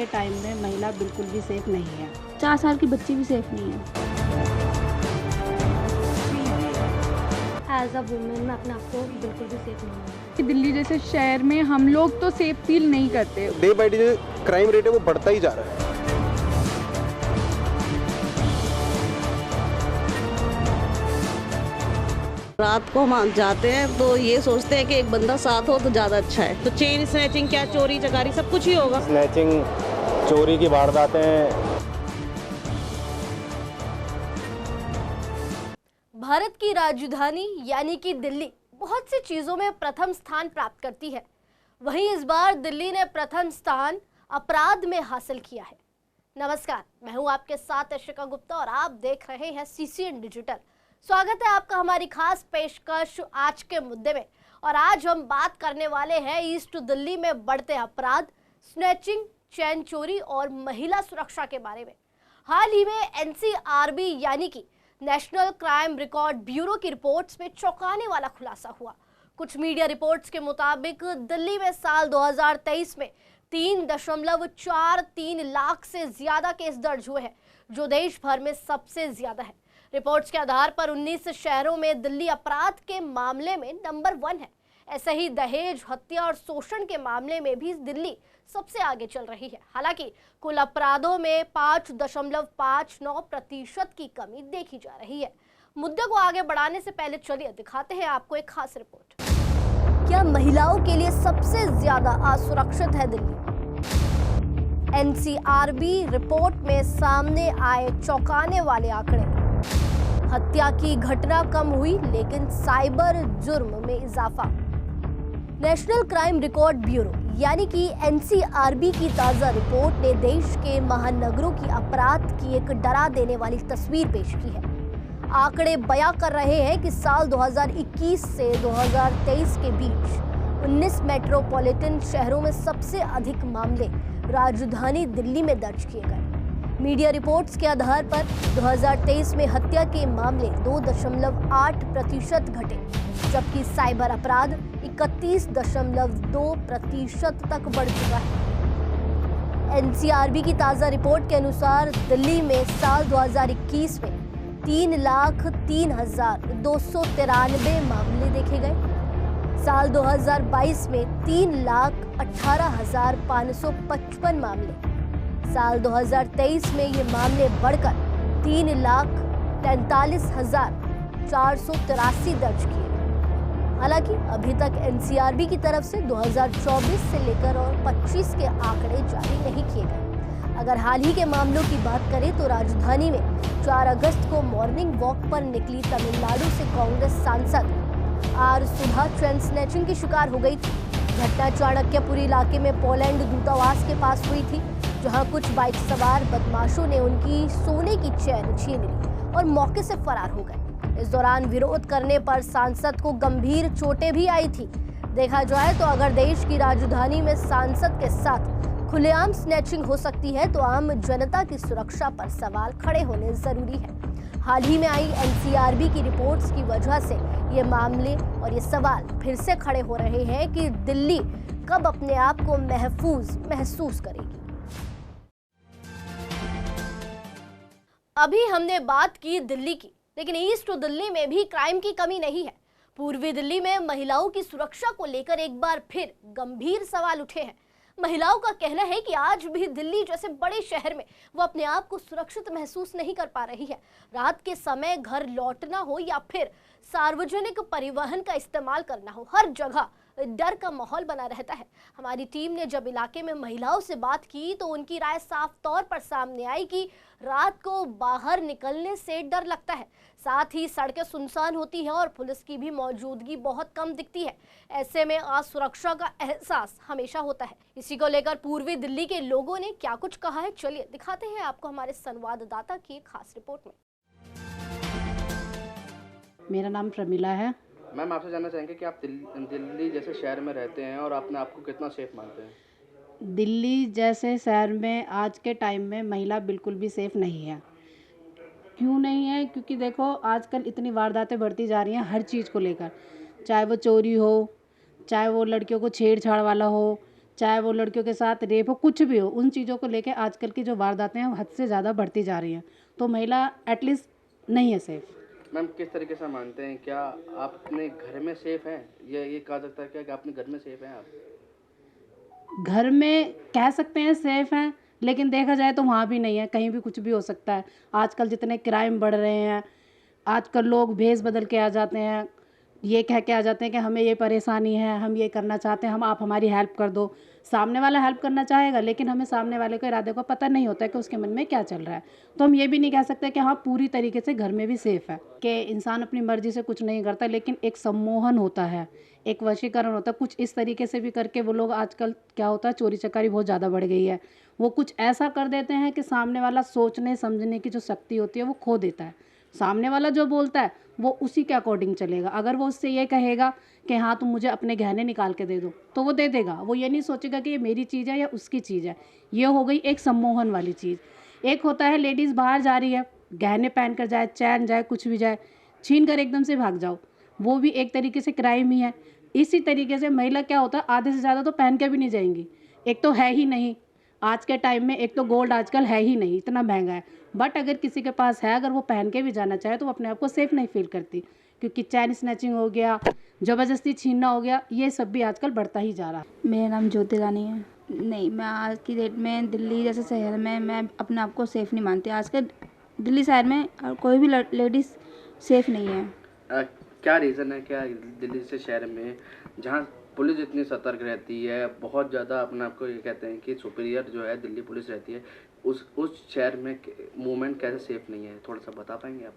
के टाइम में महिला बिल्कुल भी सेफ नहीं है। 4 साल की बच्ची भी सेफ नहीं है। एज अ वुमेन मैं अपने आप को बिल्कुल भी सेफ नहीं मानती। दिल्ली जैसे शहर में हम लोग तो सेफ फील नहीं करते। डे बाई डे जो क्राइम रेट है वो बढ़ता ही जा रहा है। रात को हम जाते हैं तो ये सोचते हैं कि एक बंदा साथ हो तो ज़्यादा अच्छा है। तो चेन स्नैचिंग क्या, चोरी चकारी सब कुछ ही होगा। स्नैचिंग, चोरी की वारदातें। भारत की राजधानी यानी कि दिल्ली बहुत सी चीजों में प्रथम स्थान प्राप्त करती है। वहीं इस बार दिल्ली ने प्रथम स्थान अपराध में हासिल किया है। नमस्कार, मैं हूं आपके साथ अशिका गुप्ता और आप देख रहे हैं सीसीएन डिजिटल। स्वागत है आपका हमारी खास पेशकश आज के मुद्दे में। और आज हम बात करने वाले हैं ईस्ट दिल्ली में बढ़ते अपराध, स्नैचिंग, चैन चोरी और महिला सुरक्षा के बारे में। हाल ही में एनसीआरबी यानी कि नेशनल क्राइम रिकॉर्ड ब्यूरो की रिपोर्ट्स में चौंकाने वाला खुलासा हुआ। कुछ मीडिया रिपोर्ट्स के मुताबिक दिल्ली में साल 2023 में 3.43 लाख से ज्यादा केस दर्ज हुए हैं, जो देश भर में सबसे ज्यादा है। रिपोर्ट्स के आधार पर 19 शहरों में दिल्ली अपराध के मामले में नंबर 1 है। ऐसे ही दहेज, हत्या और शोषण के मामले में भी दिल्ली सबसे आगे चल रही है। हालांकि कुल अपराधों में 5.59% की कमी देखी जा रही है। मुद्दे को आगे बढ़ाने से पहले चलिए दिखाते हैं आपको एक खास रिपोर्ट। क्या महिलाओं के लिए सबसे ज्यादा असुरक्षित है दिल्ली? एनसीआरबी रिपोर्ट में सामने आए चौंकाने वाले आंकड़े। हत्या की घटना कम हुई लेकिन साइबर जुर्म में इजाफा। नेशनल क्राइम रिकॉर्ड ब्यूरो यानी कि एनसीआरबी की ताजा रिपोर्ट ने देश के महानगरों की अपराध की एक डरा देने वाली तस्वीर पेश की है। आंकड़े बयां कर रहे हैं कि साल 2021 से 2023 के बीच 19 मेट्रोपॉलिटन शहरों में सबसे अधिक मामले राजधानी दिल्ली में दर्ज किए गए। मीडिया रिपोर्ट्स के आधार पर 2023 में हत्या के मामले 2.8% घटे, जबकि साइबर अपराध 31.2% तक बढ़ चुका है। एनसीआरबी की ताजा रिपोर्ट के अनुसार दिल्ली में साल 2021 में 3,03,293 मामले देखे गए। साल 2022 में 3,18,555 मामले। साल 2023 में ये मामले बढ़कर 3,43,483 दर्ज किए गए। हालांकि अभी तक एनसीआरबी की तरफ से 2024 से लेकर और 25 के आंकड़े जारी नहीं किए गए। अगर हाल ही के मामलों की बात करें तो राजधानी में 4 अगस्त को मॉर्निंग वॉक पर निकली तमिलनाडु से कांग्रेस सांसद आर सुधा चैन स्नैचिंग की शिकार हो गई थी। घटना चाणक्यपुरी इलाके में पोलैंड दूतावास के पास हुई थी, जहां कुछ बाइक सवार बदमाशों ने उनकी सोने की चैन छीन ली और मौके से फरार हो गए। इस दौरान विरोध करने पर सांसद को गंभीर चोटें भी आई थी। देखा जाए तो अगर देश की राजधानी में सांसद के साथ खुलेआम स्नैचिंग हो सकती है तो आम जनता की सुरक्षा पर सवाल खड़े होने जरूरी है। हाल ही में आई एनसीआरबी की रिपोर्ट्स की वजह से ये मामले और ये सवाल फिर से खड़े हो रहे हैं कि दिल्ली कब अपने आप को महफूज महसूस करेगी। अभी हमने बात की दिल्ली की, लेकिन ईस्ट दिल्ली में भी क्राइम की कमी नहीं है। पूर्वी दिल्ली में महिलाओं की सुरक्षा को लेकर एक बार फिर गंभीर सवाल उठे हैं। महिलाओं का कहना है कि आज भी दिल्ली जैसे बड़े शहर में वो अपने आप को सुरक्षित महसूस नहीं कर पा रही है। रात के समय घर लौटना हो या फिर सार्वजनिक परिवहन का इस्तेमाल करना हो, हर जगह डर का माहौल बना रहता है। हमारी टीम ने जब इलाके में महिलाओं से बात की तो उनकी राय साफ तौर पर सामने आई कि रात को बाहर निकलने से डर लगता है, साथ ही सड़कें सुनसान होती हैं और पुलिस की भी मौजूदगी बहुत कम दिखती है। ऐसे में असुरक्षा का एहसास हमेशा होता है। इसी को लेकर पूर्वी दिल्ली के लोगों ने क्या कुछ कहा है, चलिए दिखाते हैं आपको हमारे संवाददाता की एक खास रिपोर्ट में। मेरा नाम प्रमिला है। मैम, आपसे जानना चाहेंगे कि आप दिल्ली जैसे शहर में रहते हैं और अपने आप को कितना सेफ मानते हैं? दिल्ली जैसे शहर में आज के टाइम में महिला बिल्कुल भी सेफ नहीं है। क्यों नहीं है? क्योंकि देखो आजकल इतनी वारदातें बढ़ती जा रही हैं हर चीज़ को लेकर, चाहे वो चोरी हो, चाहे वो लड़कियों को छेड़छाड़ वाला हो, चाहे वो लड़कियों के साथ रेप हो, कुछ भी हो, उन चीज़ों को लेके आजकल की जो वारदातें हैं वो हद से ज़्यादा बढ़ती जा रही हैं। तो महिला एटलीस्ट नहीं है सेफ। मैम किस तरीके से मानते हैं, क्या आप अपने घर में सेफ हैं? ये कहा सकता है क्या कि अपने घर में सेफ हैं आप? घर में कह सकते हैं सेफ हैं, लेकिन देखा जाए तो वहाँ भी नहीं है, कहीं भी कुछ भी हो सकता है। आजकल जितने क्राइम बढ़ रहे हैं, आजकल लोग भेस बदल के आ जाते हैं, ये कह के आ जाते हैं कि हमें ये परेशानी है, हम ये करना चाहते हैं, हम आप हमारी हेल्प कर दो। सामने वाला हेल्प करना चाहेगा, लेकिन हमें सामने वाले के इरादे को पता नहीं होता है कि उसके मन में क्या चल रहा है। तो हम ये भी नहीं कह सकते कि हाँ पूरी तरीके से घर में भी सेफ है, कि इंसान अपनी मर्जी से कुछ नहीं करता, लेकिन एक सम्मोहन होता है, एक वशीकरण होता है, कुछ इस तरीके से भी करके वो लोग आजकल क्या होता है, चोरी चकारी बहुत ज़्यादा बढ़ गई है। वो कुछ ऐसा कर देते हैं कि सामने वाला सोचने समझने की जो शक्ति होती है वो खो देता है। सामने वाला जो बोलता है वो उसी के अकॉर्डिंग चलेगा। अगर वो उससे ये कहेगा कि हाँ तुम मुझे अपने गहने निकाल के दे दो, तो वो दे देगा। वो ये नहीं सोचेगा कि ये मेरी चीज़ है या उसकी चीज़ है। ये हो गई एक सम्मोहन वाली चीज़। एक होता है लेडीज़ बाहर जा रही है, गहने पहन कर जाए, चैन जाए, कुछ भी जाए, छीन कर एकदम से भाग जाओ, वो भी एक तरीके से क्राइम ही है। इसी तरीके से महिला क्या होता है, आधे से ज़्यादा तो पहन के भी नहीं जाएंगी। एक तो है ही नहीं आज के टाइम में, एक तो गोल्ड आजकल है ही नहीं, इतना महंगा है। बट अगर किसी के पास है, अगर वो पहन के भी जाना चाहे, तो वो अपने आप को सेफ नहीं फील करती, क्योंकि चैन स्नैचिंग हो गया, ज़बरदस्ती छीनना हो गया, ये सब भी आजकल बढ़ता ही जा रहा है। मेरा नाम ज्योति रानी है। नहीं, मैं आज की डेट में दिल्ली जैसे शहर में मैं अपने आप को सेफ़ नहीं मानती। आजकल दिल्ली शहर में कोई भी लेडीज़ सेफ़ नहीं है। क्या रीज़न है, क्या दिल्ली से शहर में जहाँ पुलिस इतनी सतर्क रहती है, बहुत ज़्यादा अपने आप को ये कहते हैं कि सुपीरियर जो है दिल्ली पुलिस रहती है, उस शहर में मूवमेंट कैसे सेफ नहीं है, थोड़ा सा बता पाएंगे आप?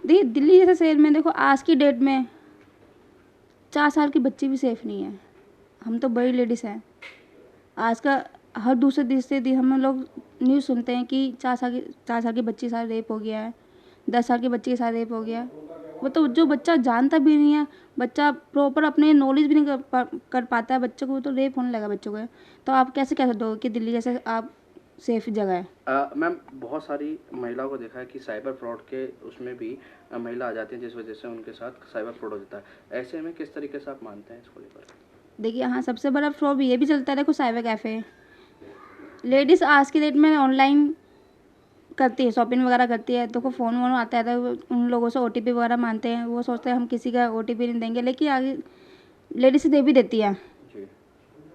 देखिए, दिल्ली जैसे शहर में देखो, आज की डेट में 4 साल की बच्ची भी सेफ़ नहीं है। हम तो बड़ी लेडीज़ हैं। आज का हर दूसरे तीसरे दिन हम लोग न्यूज़ सुनते हैं कि 4 साल की बच्ची के साथ रेप हो गया है, 10 साल की बच्ची के साथ रेप हो गया। वो तो जो बच्चा जानता भी नहीं है, बच्चा प्रॉपर अपने नॉलेज भी नहीं कर पाता है, बच्चे को तो रेप होने लगा बच्चों को। तो आप कैसे कह सकते हो कि दिल्ली जैसे आप सेफ जगह है? मैम बहुत सारी महिलाओं को देखा है कि साइबर फ्रॉड के उसमें भी महिला आ जाती है, जिस वजह से उनके साथ साइबर फ्रॉड हो जाता है। ऐसे में किस तरीके से आप मानते हैं इसको लेकर? देखिए, हाँ, सबसे बड़ा फ्रॉड ये भी चलता है। देखो, साइबर कैफ़े, लेडीज़ आज की डेट में ऑनलाइन करती है, शॉपिंग वगैरह करती है, तो को फ़ोन वोन आता है तो उन लोगों से OTP वगैरह मांगते हैं। वो सोचते हैं हम किसी का OTP नहीं देंगे, लेकिन आगे लेडीज़ दे भी देती है।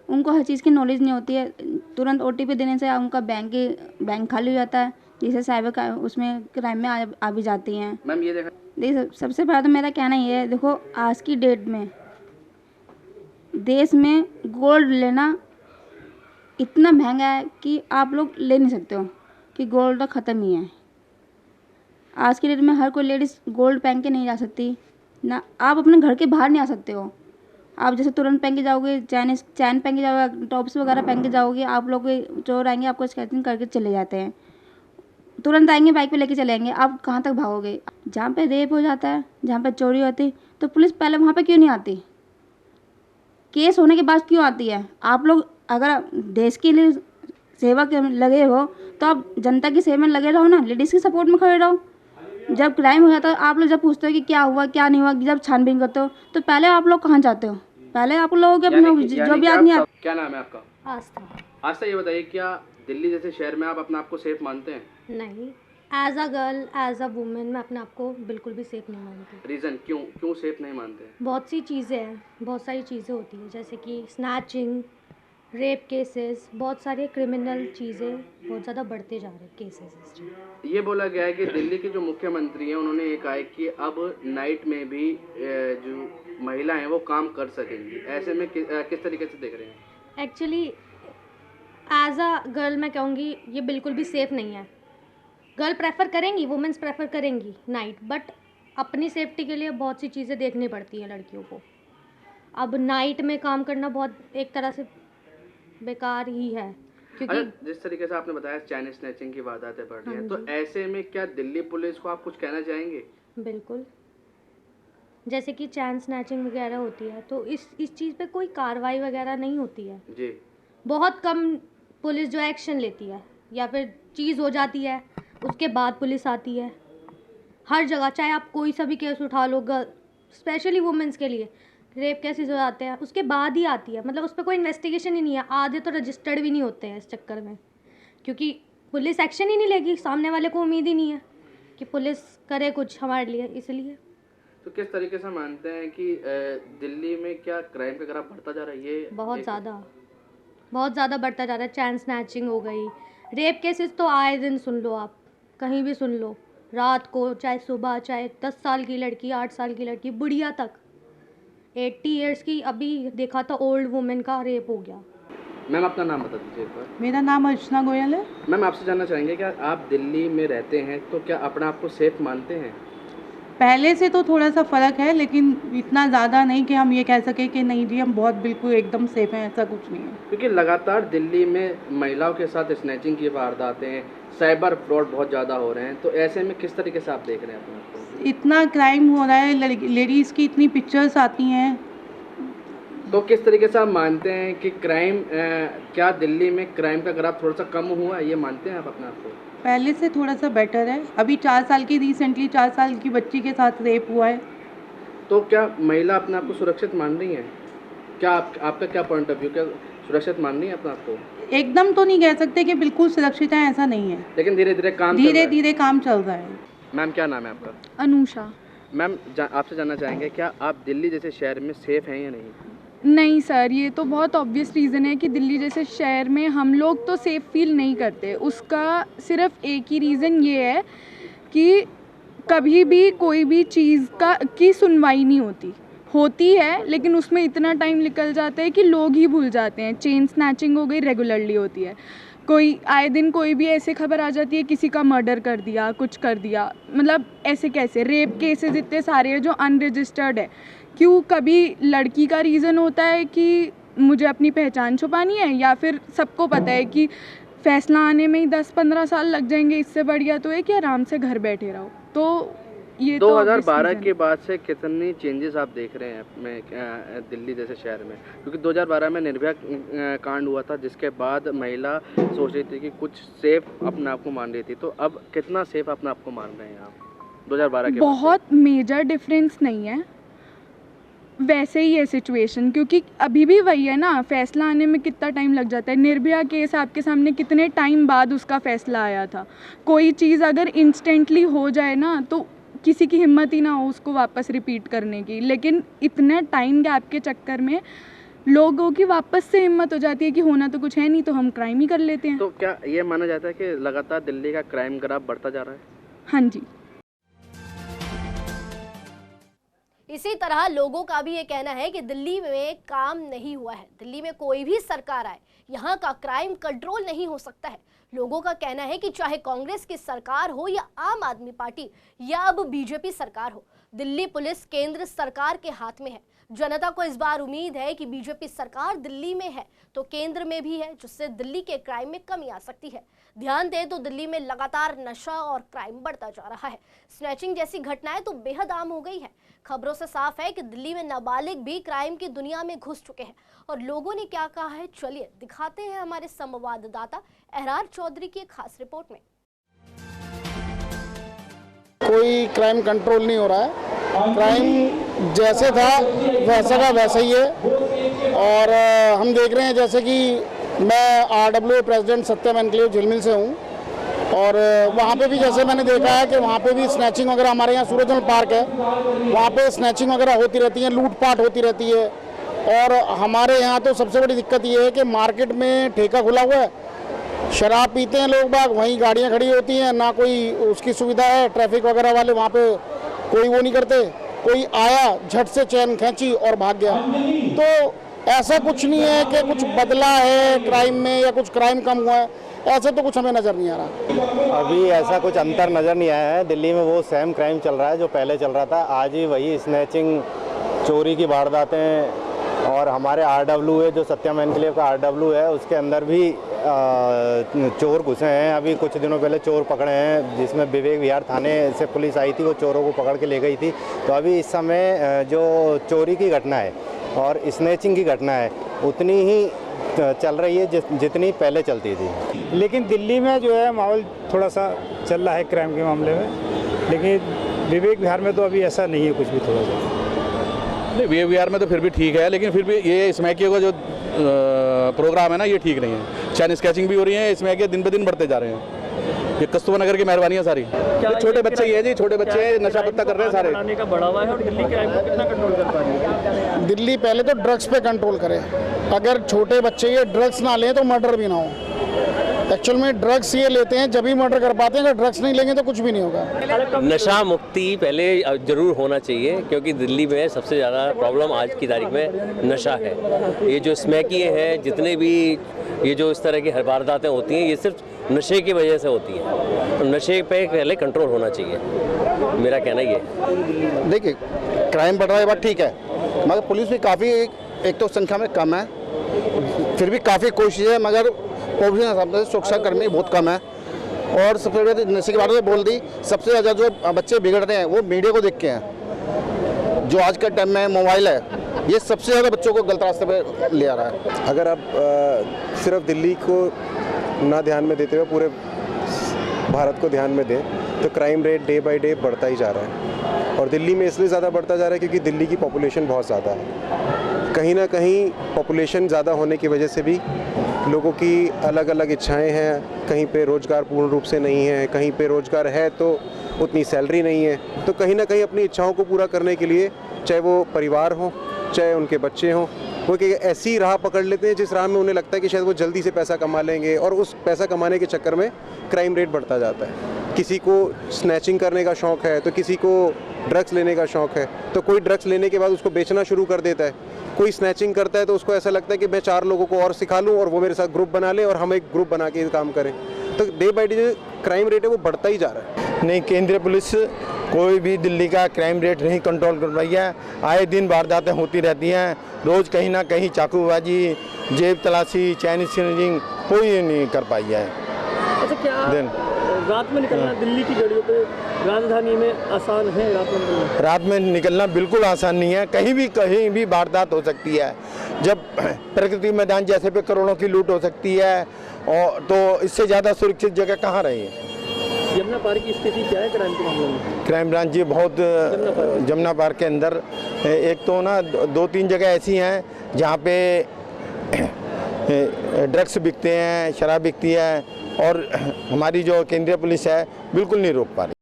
उनको हर चीज़ की नॉलेज नहीं होती है। तुरंत OTP देने से उनका बैंक खाली हो जाता है, जिससे साइबर का उसमें क्राइम में आ भी जाती हैं। मैम ये देखा, देखिए, सबसे पहले तो मेरा कहना ये है, देखो आज की डेट में देश में गोल्ड लेना इतना महंगा है कि आप लोग ले नहीं सकते हो, कि गोल्ड ख़त्म ही है। आज की डेट में हर कोई लेडीज़ गोल्ड पहन के नहीं जा सकती ना। आप अपने घर के बाहर नहीं आ सकते हो। आप जैसे तुरंत पहन के जाओगे, चैन पहन के जाओगे, टॉप्स वगैरह पहन के जाओगे, आप लोग चोर आएंगे, आपको स्केचिंग करके चले जाते हैं। तुरंत आएंगे, बाइक पे लेके चले आएंगे, आप कहाँ तक भागोगे? जहाँ पे रेप हो जाता है, जहाँ पे चोरी होती है, तो पुलिस पहले वहाँ पे क्यों नहीं आती? केस होने के बाद क्यों आती है? आप लोग अगर देश के लिए सेवा के लगे हो तो आप जनता की सेवा में लगे रहो ना, लेडीज़ के सपोर्ट में खड़े रहो। जब क्राइम हो जाता है, आप लोग जब पूछते हो कि क्या हुआ क्या नहीं हुआ, जब छानबीन करते हो, तो पहले आप लोग कहाँ जाते हो? पहले आप लोग अपने जो भी आदमी। क्या नाम है आपका? आस्था। आस्था, ये बताइए, क्या दिल्ली जैसे शहर में आप अपने आप को सेफ मानते हैं? नहीं, as a girl, as a woman, मैं अपने आप को बिल्कुल भी सेफ नहीं मानती। रीज़न क्यों सेफ नहीं मानते हैं? बहुत सी चीज़ें हैं, बहुत सारी चीज़ें होती हैं, जैसे कि स्नैचिंग, रेप केसेस, बहुत सारे क्रिमिनल चीज़ें बहुत ज़्यादा बढ़ते जा रहे हैं केसेस। ये बोला गया है कि दिल्ली के जो मुख्यमंत्री हैं उन्होंने ये कहा है कि अब नाइट में भी जो महिलाएं हैं वो काम कर सकेंगी। ऐसे में किस तरीके से देख रहे हैं? एक्चुअली एज अ गर्ल मैं कहूँगी ये बिल्कुल भी सेफ़ नहीं है। गर्ल प्रेफर करेंगी, वुमेन्स प्रेफर करेंगी नाइट, बट अपनी सेफ्टी के लिए बहुत सी चीज़ें देखनी पड़ती हैं लड़कियों को। अब नाइट में काम करना बहुत एक तरह से बेकार ही है, क्योंकि जिस तरीके से आपने बताया चैन स्नैचिंग की वारदातें बढ़ रही हैं, तो ऐसे में क्या दिल्ली पुलिस को आप कुछ कहना चाहेंगे? बिल्कुल, जैसे कि चैन स्नैचिंग वगैरह होती है तो इस चीज़ पे कोई कार्रवाई वगैरह नहीं होती है जी। बहुत कम पुलिस जो एक्शन लेती है, या फिर चीज़ हो जाती है उसके बाद पुलिस आती है। हर जगह चाहे आप कोई सा भी केस उठा लो, स्पेशली वुमेन्स के लिए रेप केसेस हो जाते हैं उसके बाद ही आती है, मतलब उस पर कोई इन्वेस्टिगेशन ही नहीं है। आधे तो रजिस्टर्ड भी नहीं होते हैं इस चक्कर में, क्योंकि पुलिस एक्शन ही नहीं लेगी। सामने वाले को उम्मीद ही नहीं है कि पुलिस करे कुछ हमारे लिए, इसलिए। तो किस तरीके से मानते हैं कि दिल्ली में क्या क्राइम का ग्राफ बढ़ता जा रहा है? ये बहुत ज़्यादा बढ़ता जा रहा है। चैन स्नैचिंग हो गई, रेप केसेस तो आए दिन सुन लो, आप कहीं भी सुन लो, रात को, चाहे सुबह, चाहे 10 साल की लड़की, 8 साल की लड़की, बुढ़िया तक, 80 ईयर्स की अभी देखा था ओल्ड वुमेन का रेप हो गया। मैम अपना नाम बता दीजिए एक बार। मेरा नाम अर्चना गोयल है। मैम आपसे जानना चाहेंगे क्या आप दिल्ली में रहते हैं तो क्या अपने आप को सेफ मानते हैं? पहले से तो थोड़ा सा फ़र्क है, लेकिन इतना ज़्यादा नहीं कि हम ये कह सकें कि नहीं जी हम बहुत बिल्कुल एकदम सेफ हैं, ऐसा कुछ नहीं है। क्योंकि लगातार दिल्ली में महिलाओं के साथ स्नैचिंग की वारदातें, साइबर फ्रॉड बहुत ज़्यादा हो रहे हैं, तो ऐसे में किस तरीके से आप देख रहे हैं अपने आप को? इतना क्राइम हो रहा है, लेडीज़ की इतनी पिक्चर्स आती हैं, तो किस तरीके से आप मानते हैं कि क्राइम क्या दिल्ली में क्राइम का ग्राफ थोड़ा सा कम हुआ है, ये मानते हैं आप अपने आप को? पहले से थोड़ा सा बेटर है। अभी 4 साल की रिसेंटली 4 साल की बच्ची के साथ रेप हुआ है। तो क्या महिला अपने आप को सुरक्षित मान रही हैं? क्या आपका क्या पॉइंट ऑफ व्यू, क्या सुरक्षित मान रही है अपने आप को? एकदम तो नहीं कह सकते कि बिल्कुल सुरक्षित है, ऐसा नहीं है, लेकिन धीरे धीरे काम चल रहा है। मैम क्या नाम है आपका? अनुषा। मैम आपसे जानना चाहेंगे क्या आप दिल्ली जैसे शहर में सेफ हैं या नहीं? नहीं सर, ये तो बहुत ऑब्वियस रीज़न है कि दिल्ली जैसे शहर में हम लोग तो सेफ़ फील नहीं करते। उसका सिर्फ एक ही रीज़न ये है कि कभी भी कोई भी चीज़ की सुनवाई नहीं होती है, लेकिन उसमें इतना टाइम निकल जाता है कि लोग ही भूल जाते हैं। चेन स्नैचिंग हो गई, रेगुलरली होती है। कोई आए दिन कोई भी ऐसे खबर आ जाती है किसी का मर्डर कर दिया, कुछ कर दिया, मतलब ऐसे कैसे। रेप केसेस इतने सारे हैं जो अनरजिस्टर्ड है। क्यों? कभी लड़की का रीज़न होता है कि मुझे अपनी पहचान छुपानी है, या फिर सबको पता है कि फ़ैसला आने में ही 10-15 साल लग जाएंगे, इससे बढ़िया तो है कि आराम से घर बैठे रहो। तो ये 2012 के बाद से कितनी चेंजेस आप देख रहे हैं अपने दिल्ली जैसे शहर में? क्योंकि 2012 में निर्भया कांड हुआ था, जिसके बाद महिला सोच रही थी कि कुछ सेफ अपने आप को मान रही थी, तो अब कितना सेफ अपने आप को मान रहे हैं आप 2012 के? बहुत मेजर डिफरेंस नहीं है, वैसे ही है सिचुएशन, क्योंकि अभी भी वही है ना, फ़ैसला आने में कितना टाइम लग जाता है। निर्भया केस आपके सामने कितने टाइम बाद उसका फ़ैसला आया था। कोई चीज़ अगर इंस्टेंटली हो जाए ना तो किसी की हिम्मत ही ना हो उसको वापस रिपीट करने की, लेकिन इतने टाइम गैप के चक्कर में लोगों की वापस से हिम्मत हो जाती है कि होना तो कुछ है नहीं, तो हम क्राइम ही कर लेते हैं। तो क्या ये माना जाता है कि लगातार दिल्ली का क्राइम ग्राफ बढ़ता जा रहा है? हाँ जी। इसी तरह लोगों का भी ये कहना है कि दिल्ली में काम नहीं हुआ है। दिल्ली में कोई भी सरकार आए, यहाँ का क्राइम कंट्रोल नहीं हो सकता है। लोगों का कहना है कि चाहे कांग्रेस की सरकार हो या आम आदमी पार्टी या अब बीजेपी सरकार हो, दिल्ली पुलिस केंद्र सरकार के हाथ में है। जनता को इस बार उम्मीद है कि बीजेपी सरकार दिल्ली में है तो केंद्र में भी है, जिससे दिल्ली के क्राइम में कमी आ सकती है। ध्यान दें तो दिल्ली में लगातार नशा और क्राइम बढ़ता जा रहा है। स्नैचिंग जैसी घटनाएं तो बेहद आम हो गई है। खबरों से साफ है कि दिल्ली में नाबालिग भी क्राइम की दुनिया में घुस चुके हैं। और लोगों ने क्या कहा है, चलिए दिखाते हैं हमारे संवाददाता एहरार चौधरी की एक खास रिपोर्ट में। कोई क्राइम कंट्रोल नहीं हो रहा है। क्राइम जैसे था वैसा का वैसा ही है। और हम देख रहे हैं जैसे कि मैं RWA प्रेसिडेंट सत्यम एनक्लेव झिलमिल से हूँ, और वहाँ पे भी जैसे मैंने देखा है कि वहाँ पे भी स्नैचिंग वगैरह, हमारे यहाँ सूरजमल पार्क है, वहाँ पे स्नैचिंग वगैरह होती रहती है, लूटपाट होती रहती है। और हमारे यहाँ तो सबसे बड़ी दिक्कत ये है कि मार्केट में ठेका खुला हुआ है, शराब पीते हैं लोग बाग, वहीं गाड़ियाँ खड़ी होती हैं, ना कोई उसकी सुविधा है। ट्रैफिक वगैरह वाले वहाँ पे कोई वो नहीं करते, कोई आया झट से चैन खींची और भाग गया। तो ऐसा कुछ नहीं है कि कुछ बदला है क्राइम में या कुछ क्राइम कम हुआ है, ऐसे तो कुछ हमें नज़र नहीं आ रहा। अभी ऐसा कुछ अंतर नज़र नहीं आया है। दिल्ली में वो सेम क्राइम चल रहा है जो पहले चल रहा था। आज ही वही स्नैचिंग, चोरी की वारदातें, और हमारे RWA जो सत्यम एनक्लेव का RW है उसके अंदर भी चोर घुसे हैं। अभी कुछ दिनों पहले चोर पकड़े हैं, जिसमें विवेक विहार थाने से पुलिस आई थी, वो चोरों को पकड़ के ले गई थी। तो अभी इस समय जो चोरी की घटना है और स्नैचिंग की घटना है उतनी ही चल रही है जितनी पहले चलती थी। लेकिन दिल्ली में जो है माहौल थोड़ा सा चल रहा है क्राइम के मामले में, लेकिन विवेक विहार में तो अभी ऐसा नहीं है कुछ भी। थोड़ा सा नहीं, VAVR में तो फिर भी ठीक है, लेकिन फिर भी ये स्मैकियों का जो प्रोग्राम है ना, ये ठीक नहीं है। चैन स्केचिंग भी हो रही है, स्मैकिया दिन ब दिन बढ़ते जा रहे हैं। ये कस्तूरबा नगर की मेहरबानी है सारी। ये छोटे बच्चे ही है जी, छोटे बच्चे नशा पत्ता कर रहे हैं सारे। का बढ़ावा है और दिल्ली क्राइम को कितना कंट्रोल कर पा रही है? दिल्ली पहले तो ड्रग्स पे कंट्रोल करे। अगर छोटे बच्चे ये ड्रग्स ना लें तो मर्डर भी ना हो। एक्चुअल में ड्रग्स ये लेते हैं जब ही मर्डर कर पाते हैं, अगर ड्रग्स नहीं लेंगे तो कुछ भी नहीं होगा। नशा मुक्ति पहले ज़रूर होना चाहिए, क्योंकि दिल्ली में सबसे ज़्यादा प्रॉब्लम आज की तारीख में नशा है। ये जो स्मैकिए हैं, जितने भी ये जो इस तरह की वारदातें होती हैं, ये सिर्फ नशे की वजह से होती हैं। तो नशे पे पहले कंट्रोल होना चाहिए, मेरा कहना ये है। देखिए, क्राइम बढ़ रहा है, बात ठीक है, मगर पुलिस भी काफ़ी एक तो संख्या में कम है, फिर भी काफ़ी कोशिश है, मगर सुरक्षा कर्मी बहुत कम है। और सबसे बड़ी नशे के बारे में बोल दी, सबसे ज़्यादा जो बच्चे बिगड़ रहे हैं वो मीडिया को देख के हैं। जो आज के टाइम में मोबाइल है, ये सबसे ज़्यादा बच्चों को गलत रास्ते पे ले आ रहा है। अगर आप सिर्फ दिल्ली को ना ध्यान में देते हुए पूरे भारत को ध्यान में दें, तो crime rate day by day बढ़ता ही जा रहा है। और दिल्ली में इसलिए ज़्यादा बढ़ता जा रहा है क्योंकि दिल्ली की पॉपुलेशन बहुत ज़्यादा है। कहीं ना कहीं पॉपुलेशन ज़्यादा होने की वजह से भी लोगों की अलग अलग इच्छाएं हैं। कहीं पे रोज़गार पूर्ण रूप से नहीं है, कहीं पे रोज़गार है तो उतनी सैलरी नहीं है। तो कहीं ना कहीं अपनी इच्छाओं को पूरा करने के लिए, चाहे वो परिवार हो, चाहे उनके बच्चे हों, वो कि ऐसी राह पकड़ लेते हैं जिस राह में उन्हें लगता है कि शायद वो जल्दी से पैसा कमा लेंगे, और उस पैसा कमाने के चक्कर में क्राइम रेट बढ़ता जाता है। किसी को स्नैचिंग करने का शौक़ है, तो किसी को ड्रग्स लेने का शौक़ है, तो कोई ड्रग्स लेने के बाद उसको बेचना शुरू कर देता है। कोई स्नैचिंग करता है तो उसको ऐसा लगता है कि मैं 4 लोगों को और सिखा लूँ और वो मेरे साथ ग्रुप बना ले और हम एक ग्रुप बना के काम करें। तो डे बाई डे जो क्राइम रेट है वो बढ़ता ही जा रहा है। नहीं, केंद्रीय पुलिस कोई भी दिल्ली का क्राइम रेट नहीं कंट्रोल कर रही है। आए दिन वारदातें होती रहती हैं, रोज़ कहीं ना कहीं चाकूबाजी, जेब तलाशी, चैन स्नैचिंग कोई नहीं कर पाई है। अच्छा, क्या रात में निकलना दिल्ली की गलियों पे, राजधानी में आसान है रात में निकलना? रात में निकलना बिल्कुल आसान नहीं है। कहीं भी वारदात हो सकती है। जब प्रगति मैदान जैसे पे करोड़ों की लूट हो सकती है, और तो इससे ज़्यादा सुरक्षित जगह कहाँ रही है? यमुना पार्क की स्थिति क्या है क्राइम के मामले में? क्राइम ब्रांच जी बहुत, यमुना पार्क के अंदर एक तो ना 2-3 जगह ऐसी हैं जहाँ पे ड्रग्स बिकते हैं, शराब बिकती है, और हमारी जो केंद्रीय पुलिस है बिल्कुल नहीं रोक पा रही।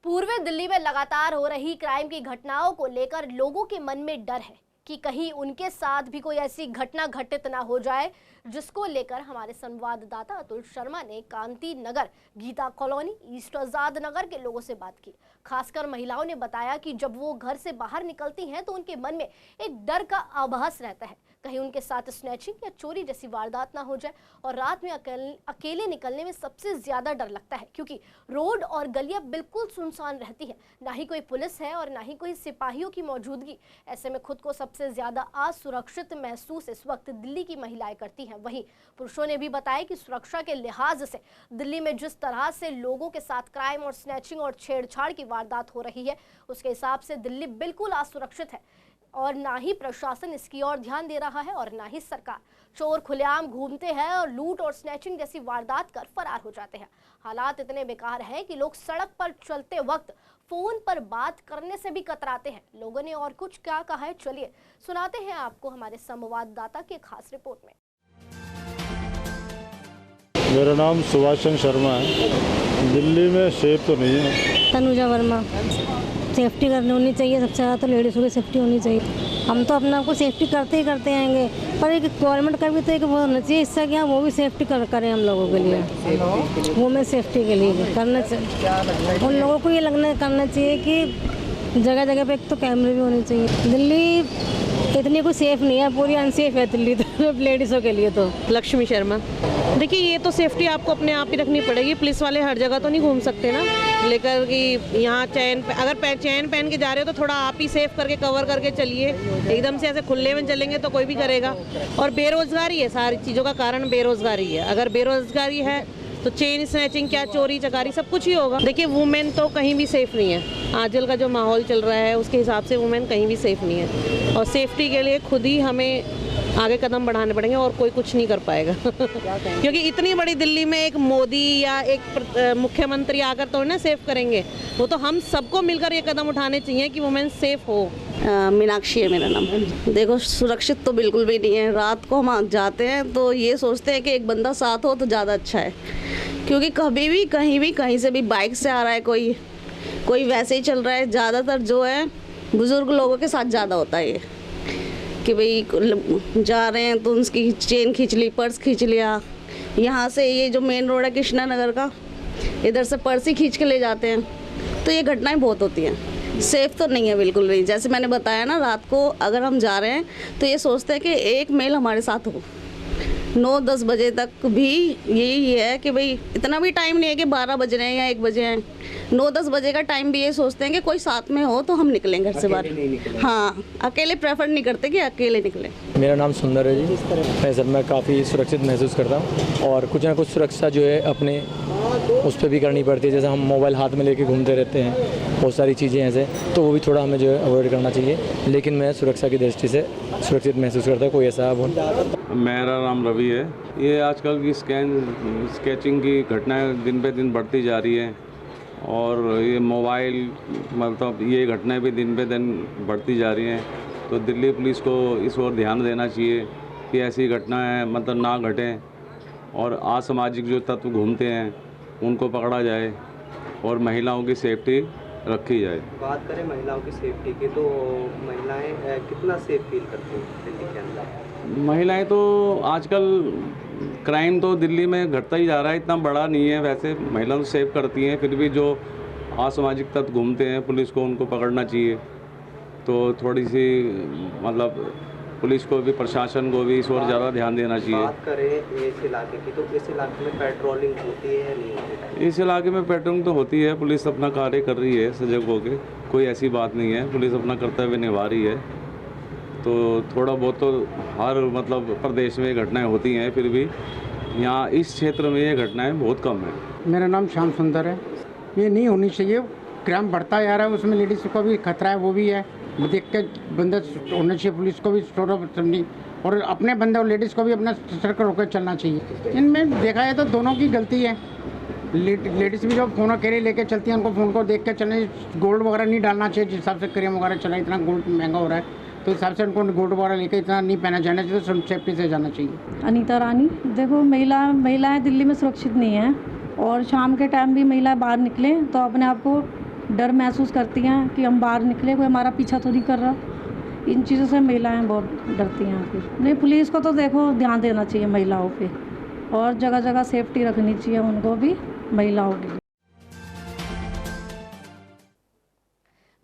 पूर्वी दिल्ली में लगातार हो रही क्राइम की घटनाओं को लेकर लोगों के मन में डर है कि कहीं उनके साथ भी कोई ऐसी घटना घटित ना हो जाए, जिसको लेकर हमारे संवाददाता अतुल शर्मा ने कांति नगर, गीता कॉलोनी, ईस्ट आजाद नगर के लोगों से बात की। खासकर महिलाओं ने बताया कि जब वो घर से बाहर निकलती हैं तो उनके मन में एक डर का आभास रहता है, कहीं उनके साथ स्नैचिंग या चोरी जैसी वारदात ना हो जाए। और रात में अकेले निकलने में सबसे ज़्यादा डर लगता है, क्योंकि रोड और गलियां बिल्कुल सुनसान रहती हैं, ना ही कोई पुलिस है और ना ही कोई सिपाहियों की मौजूदगी। ऐसे में खुद को सबसे ज़्यादा असुरक्षित महसूस इस वक्त दिल्ली की महिलाएं करती हैं। वहीं पुरुषों ने भी बताया कि सुरक्षा के लिहाज से दिल्ली में जिस तरह से लोगों के साथ क्राइम और स्नैचिंग और छेड़छाड़ की वारदात हो रही है, उसके हिसाब से दिल्ली बिल्कुल असुरक्षित है, और ना ही प्रशासन इसकी ओर ध्यान दे रहा है और ना ही सरकार। चोर खुलेआम घूमते हैं और लूट और स्नैचिंग जैसी वारदात कर फरार हो जाते हैं। हालात इतने बेकार हैं कि लोग सड़क पर चलते वक्त फोन पर बात करने से भी कतराते हैं। लोगों ने और कुछ क्या कहा है, चलिए सुनाते हैं आपको हमारे संवाददाता की खास रिपोर्ट में। मेरा नाम सुभाष चंद्र शर्मा है। दिल्ली में सेफ तो नहीं है। तनुजा वर्मा। सेफ्टी करनी होनी चाहिए, सबसे ज़्यादा तो लेडीज़ों की सेफ्टी होनी चाहिए। हम तो अपने आप को सेफ्टी करते ही करते आएंगे, पर एक गवर्नमेंट का भी तो एक वो होना चाहिए, इससे क्या वो भी सेफ्टी करें हम लोगों के लिए। वुमेन सेफ्टी के लिए करना चाहिए। उन लोगों को ये करना चाहिए कि जगह जगह पे एक तो कैमरे भी होने चाहिए। दिल्ली इतनी कोई सेफ नहीं है, पूरी अनसेफ है दिल्ली तो लेडीज़ों के लिए तो। लक्ष्मी शर्मा। देखिए, ये तो सेफ्टी आपको अपने आप ही रखनी पड़ेगी। पुलिस वाले हर जगह तो नहीं घूम सकते ना, लेकर कि यहाँ अगर चैन पहन के जा रहे हो तो थोड़ा आप ही सेफ करके कवर करके चलिए। एकदम से ऐसे खुले में चलेंगे तो कोई भी करेगा। और बेरोजगारी है, सारी चीज़ों का कारण बेरोजगारी है। अगर बेरोजगारी है तो चेन स्नैचिंग क्या, चोरी चकारी सब कुछ ही होगा। देखिए, वुमेन तो कहीं भी सेफ नहीं है। आजकल का जो माहौल चल रहा है उसके हिसाब से वुमेन कहीं भी सेफ नहीं है। और सेफ्टी के लिए खुद ही हमें आगे कदम बढ़ाने पड़ेंगे और कोई कुछ नहीं कर पाएगा क्योंकि इतनी बड़ी दिल्ली में एक मोदी या एक मुख्यमंत्री आकर तो ना सेफ करेंगे, वो तो हम सबको मिलकर ये कदम उठाने चाहिए कि वुमेन सेफ हो। मीनाक्षी है मेरा नाम। देखो सुरक्षित तो बिल्कुल भी नहीं है। रात को हम जाते हैं तो ये सोचते हैं कि एक बंदा साथ हो तो ज़्यादा अच्छा है, क्योंकि कभी भी कहीं से भी बाइक से आ रहा है, कोई वैसे ही चल रहा है। ज़्यादातर जो है बुज़ुर्ग लोगों के साथ ज़्यादा होता है ये कि भाई जा रहे हैं तो उनकी चेन खींच ली, पर्स खींच लिया। यहाँ से ये जो मेन रोड है कृष्णा नगर का, इधर से पर्स ही खींच के ले जाते हैं। तो ये घटनाएं बहुत होती हैं। सेफ़ तो नहीं है बिल्कुल भी। जैसे मैंने बताया ना, रात को अगर हम जा रहे हैं तो ये सोचते हैं कि एक मेल हमारे साथ हो। 9-10 बजे तक भी यही है कि भाई इतना भी टाइम नहीं है कि 12 बज रहे हैं या 1 बजे हैं। 9-10 बजे का टाइम भी ये सोचते हैं कि कोई साथ में हो तो हम निकलें घर से बाहर। हाँ, अकेले प्रेफर नहीं करते कि अकेले निकलें। मेरा नाम सुंदर है जी। सर मैं काफ़ी सुरक्षित महसूस करता हूँ और कुछ ना कुछ सुरक्षा जो है अपने उस पर भी करनी पड़ती है। जैसे हम मोबाइल हाथ में लेके घूमते रहते हैं, बहुत सारी चीज़ें ऐसे, तो वो भी थोड़ा हमें जो है अवॉइड करना चाहिए। लेकिन मैं सुरक्षा की दृष्टि से सुरक्षित महसूस करता हूँ। कोई ऐसा मेरा नाम रवि है। ये आजकल की स्केचिंग की घटनाएं दिन पे दिन बढ़ती जा रही है और ये मोबाइल मतलब ये घटनाएं भी दिन पे दिन बढ़ती जा रही हैं। तो दिल्ली पुलिस को इस ओर ध्यान देना चाहिए कि ऐसी घटनाएं मतलब ना घटें और असामाजिक जो तत्व घूमते हैं उनको पकड़ा जाए और महिलाओं की सेफ्टी रखी जाए। बात करें महिलाओं की सेफ्टी की, तो महिलाएं कितना सेफ फील करती हैं दिल्ली के अंदर? महिलाएं तो आजकल क्राइम तो दिल्ली में घटता ही जा रहा है, इतना बड़ा नहीं है। वैसे महिलाएं तो सेफ करती हैं, फिर भी जो असामाजिक तत्व घूमते हैं पुलिस को उनको पकड़ना चाहिए। तो थोड़ी सी मतलब पुलिस को भी, प्रशासन को भी इस ओर ज़्यादा ध्यान देना चाहिए। बात करें इस इलाके की, तो इस इलाके में पेट्रोलिंग होती है या नहीं होती? इस इलाके में पेट्रोलिंग तो होती है, पुलिस अपना कार्य कर रही है सजग होकर, कोई ऐसी बात नहीं है। पुलिस अपना कर्तव्य निभा रही है। तो थोड़ा बहुत तो हर मतलब प्रदेश में घटनाएं होती हैं, फिर भी यहाँ इस क्षेत्र में ये घटनाएं बहुत कम है। मेरा नाम श्याम सुंदर है। ये नहीं होनी चाहिए। क्राइम बढ़ता जा रहा है, उसमें लेडीज़ को भी खतरा है, वो भी है। देख के बंदा होना चाहिए, पुलिस को भी नहीं, और अपने बंदे और लेडीज़ को भी अपना सतर्क होकर चलना चाहिए। इनमें देखा जाए तो दोनों की गलती है। लेडीज़ भी जो फ़ोन कैरी लेके चलती हैं, उनको फ़ोन को देख के चलना, गोल्ड वगैरह नहीं डालना चाहिए। जिस हिसाब से क्रीम वगैरह चला, इतना गोल्ड महंगा हो रहा है, तो इस हिसाब से उनको गोल्ड वगैरह लेके इतना नहीं पहना जाना चाहिए, तो सेफ्टी से जाना चाहिए। अनीता रानी। देखो महिलाएं दिल्ली में सुरक्षित नहीं हैं, और शाम के टाइम भी महिलाएं बाहर निकलें तो अपने आप को डर महसूस करती हैं कि हम बाहर निकले, कोई हमारा पीछा तो नहीं कर रहा। इन चीज़ों से महिलाएं बहुत डरती हैं। फिर नहीं, पुलिस को तो देखो ध्यान देना चाहिए महिलाओं पे, और जगह जगह सेफ्टी रखनी चाहिए उनको भी, महिलाओं की।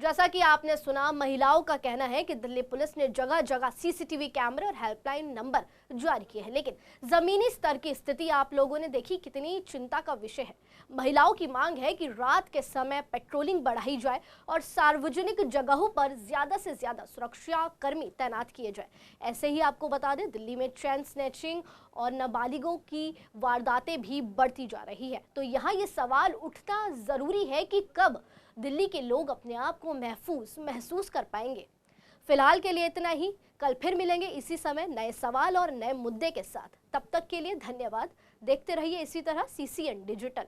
जैसा कि आपने सुना, महिलाओं का कहना है कि दिल्ली पुलिस ने जगह जगह सीसीटीवी कैमरे और हेल्पलाइन नंबर जारी किए हैं, लेकिन जमीनी स्तर की स्थिति आप लोगों ने देखी, कितनी चिंता का विषय है। महिलाओं की मांग है कि रात के समय पेट्रोलिंग बढ़ाई जाए और सार्वजनिक जगहों पर ज्यादा से ज्यादा सुरक्षा कर्मी तैनात किए जाए। ऐसे ही आपको बता दें, दिल्ली में चेन स्नैचिंग और नाबालिगों की वारदातें भी बढ़ती जा रही है। तो यहाँ ये सवाल उठना जरूरी है कि कब दिल्ली के लोग अपने आप को महसूस कर पाएंगे। फिलहाल के लिए इतना ही। कल फिर मिलेंगे इसी समय नए सवाल और नए मुद्दे के साथ। तब तक के लिए धन्यवाद। देखते रहिए इसी तरह CCN डिजिटल।